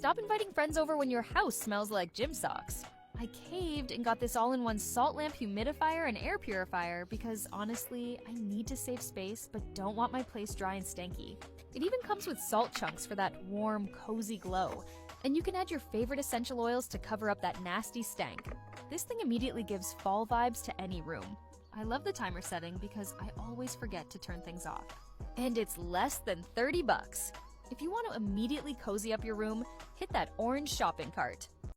Stop inviting friends over when your house smells like gym socks. I caved and got this all-in-one salt lamp humidifier and air purifier because honestly, I need to save space but don't want my place dry and stanky. It even comes with salt chunks for that warm, cozy glow. And you can add your favorite essential oils to cover up that nasty stank. This thing immediately gives fall vibes to any room. I love the timer setting because I always forget to turn things off. And it's less than 30 bucks. If you want to immediately cozy up your room, hit that orange shopping cart.